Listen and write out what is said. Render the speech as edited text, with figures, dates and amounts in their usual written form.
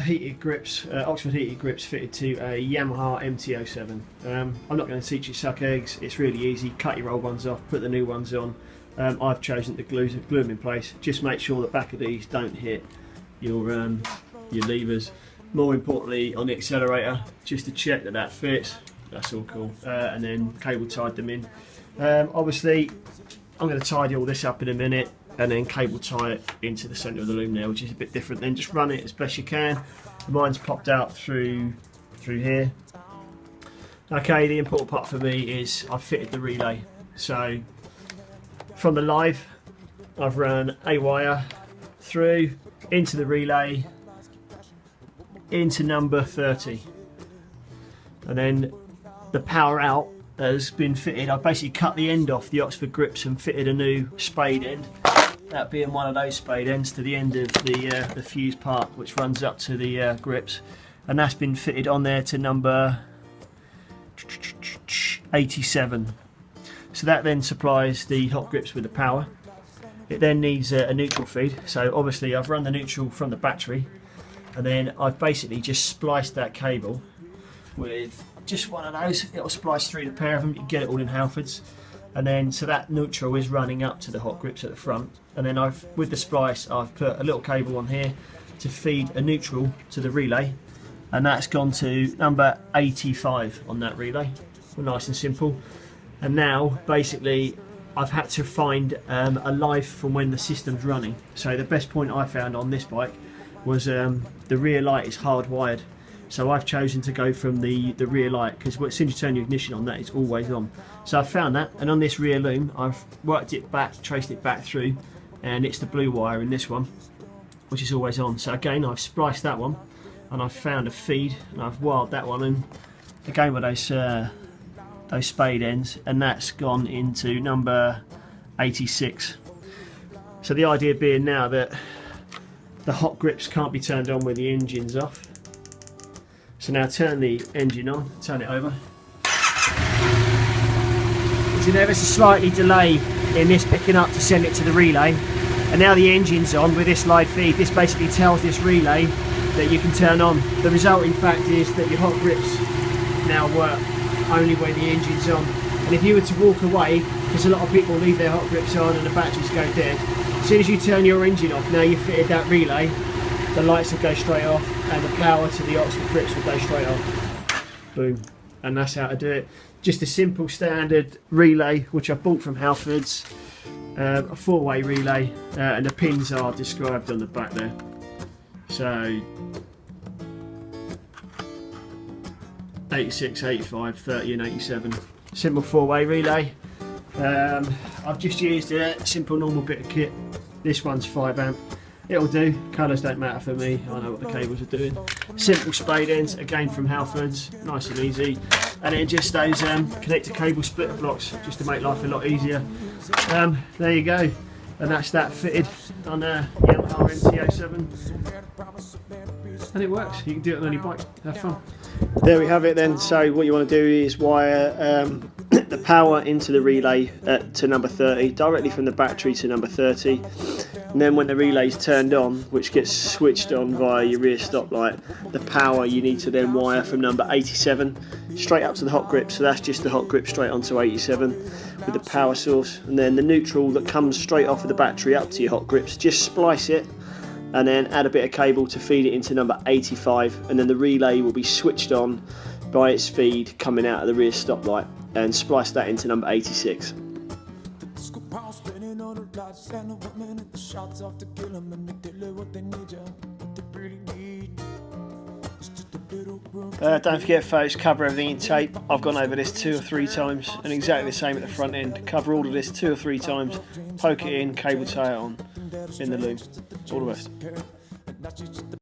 Heated grips, Oxford heated grips fitted to a Yamaha MT07. I'm not going to teach you suck eggs, it's really easy. Cut your old ones off, put the new ones on. I've chosen to glue them in place. Just make sure the back of these don't hit your levers. More importantly, on the accelerator, just to check that that fits. That's all cool. And then cable tied them in. Obviously, I'm going to tidy all this up in a minute, and then cable tie it into the centre of the loom there, which is a bit different. Then just run it as best you can. Mine's popped out through here. Okay, the important part for me is I've fitted the relay. So from the live, I've run a wire through into the relay into number 30, and then the power out has been fitted. I've basically cut the end off the Oxford grips and fitted a new spade end. That being one of those spade ends to the end of the fuse part, which runs up to the grips, and that's been fitted on there to number 87. So that then supplies the hot grips with the power. It then needs a neutral feed. So obviously I've run the neutral from the battery, and then I've basically just spliced that cable with just one of those. It'll splice through the pair of them. You can get it all in Halfords. And then so that neutral is running up to the hot grips at the front, and then with the splice I've put a little cable on here to feed a neutral to the relay, and that's gone to number 85 on that relay. Well, nice and simple. And now basically I've had to find a live from when the system's running. So the best point I found on this bike was the rear light is hardwired. So I've chosen to go from the rear light, because as soon as you turn your ignition on, that is always on. So I found that, and on this rear loom I've worked it back, traced it back through, and it's the blue wire in this one, which is always on. So again, I've spliced that one, and I've found a feed, and I've wired that one in again with those spade ends, and that's gone into number 86. So the idea being now that the hot grips can't be turned on when the engine's off. So now turn the engine on, turn it over. So there is a slightly delay in this picking up to send it to the relay, and now the engine's on with this live feed. This basically tells this relay that you can turn on. The result in fact is that your hot grips now work only when the engine's on. And if you were to walk away, because a lot of people leave their hot grips on and the batteries go dead, as soon as you turn your engine off, now you've fitted that relay, the lights will go straight off, and the power to the Oxford grips will go straight off. Boom. And that's how to do it. Just a simple standard relay, which I bought from Halfords, a 4-way relay, and the pins are described on the back there. So 86, 85, 30 and 87. Simple 4-way relay. I've just used a simple normal bit of kit. This one's 5 amp. It'll do, colours don't matter for me, I know what the cables are doing. Simple spade ends, again from Halfords, nice and easy. And then just those connector cable splitter blocks, just to make life a lot easier. There you go, and that's that fitted on a Yamaha MT07. And it works, you can do it on any bike, have fun. There we have it then. So what you want to do is wire the power into the relay to number 30, directly from the battery to number 30. And then when the relay's turned on, which gets switched on via your rear stoplight, the power you need to then wire from number 87 straight up to the hot grip. So that's just the hot grip straight onto 87 with the power source. And then the neutral that comes straight off of the battery up to your hot grips, just splice it and then add a bit of cable to feed it into number 85, and then the relay will be switched on by its feed coming out of the rear stoplight, and splice that into number 86. Don't forget folks, cover everything in tape. I've gone over this 2 or 3 times, and exactly the same at the front end. Cover all of this 2 or 3 times, poke it in, cable tie it on in the loom. All the best.